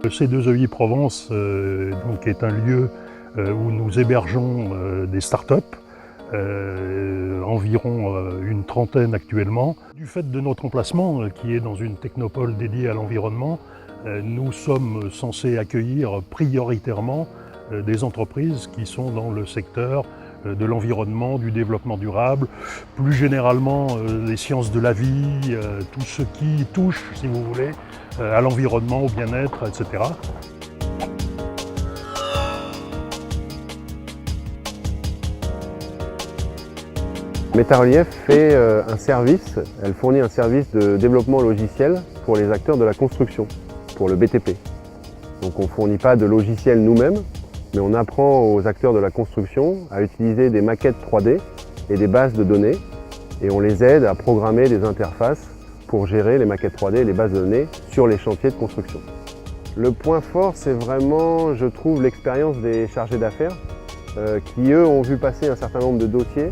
Le C2EI Provence donc est un lieu où nous hébergeons des startups, environ une trentaine actuellement. Du fait de notre emplacement, qui est dans une technopole dédiée à l'environnement, nous sommes censés accueillir prioritairement des entreprises qui sont dans le secteur de l'environnement, du développement durable, plus généralement les sciences de la vie, tout ce qui touche, si vous voulez, à l'environnement, au bien-être, etc. Métarelief fait un service, elle fournit un service de développement logiciel pour les acteurs de la construction, pour le BTP. Donc on ne fournit pas de logiciel nous-mêmes, mais on apprend aux acteurs de la construction à utiliser des maquettes 3D et des bases de données, et on les aide à programmer des interfaces pour gérer les maquettes 3D et les bases de données sur les chantiers de construction. Le point fort, c'est vraiment, je trouve, l'expérience des chargés d'affaires qui, eux, ont vu passer un certain nombre de dossiers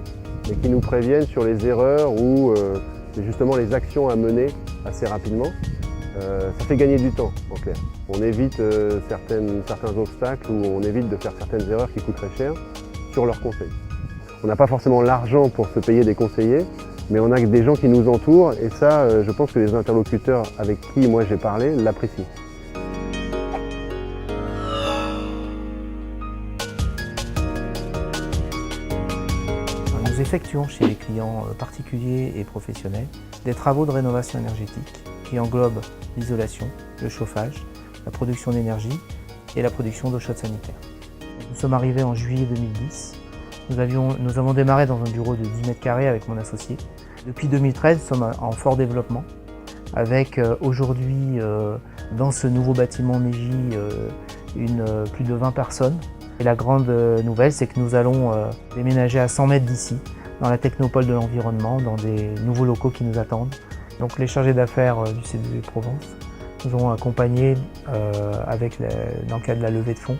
et qui nous préviennent sur les erreurs ou justement les actions à mener assez rapidement. Ça fait gagner du temps, en clair. On évite certains obstacles ou on évite de faire certaines erreurs qui coûteraient cher sur leurs conseils. On n'a pas forcément l'argent pour se payer des conseillers, mais on a des gens qui nous entourent et ça, je pense que les interlocuteurs avec qui moi j'ai parlé l'apprécient. Nous effectuons chez les clients particuliers et professionnels des travaux de rénovation énergétique qui englobent l'isolation, le chauffage, la production d'énergie et la production d'eau chaude sanitaire. Nous sommes arrivés en juillet 2010. Nous avons démarré dans un bureau de 10 mètres carrés avec mon associé. Depuis 2013, nous sommes en fort développement avec aujourd'hui dans ce nouveau bâtiment Meiji plus de 20 personnes. Et la grande nouvelle, c'est que nous allons déménager à 100 mètres d'ici, dans la technopole de l'environnement, dans des nouveaux locaux qui nous attendent. Donc les chargés d'affaires du C2EI Provence nous ont accompagnés dans le cadre de la levée de fonds,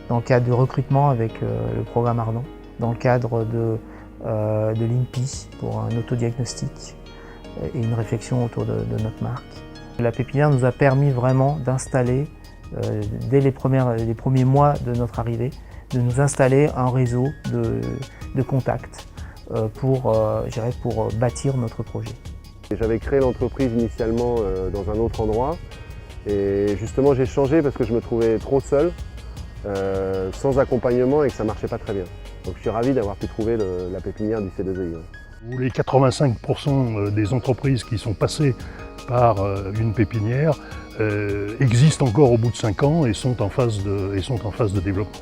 dans le cadre du recrutement avec le programme Ardent, dans le cadre de l'INPI pour un autodiagnostic et une réflexion autour de notre marque. La pépinière nous a permis vraiment d'installer, dès les premiers mois de notre arrivée, de nous installer un réseau de contacts pour bâtir notre projet. J'avais créé l'entreprise initialement dans un autre endroit et justement j'ai changé parce que je me trouvais trop seul, sans accompagnement et que ça ne marchait pas très bien. Donc je suis ravi d'avoir pu trouver la pépinière du C2EI. Les 85% des entreprises qui sont passées par une pépinière existent encore au bout de 5 ans et sont en phase de développement.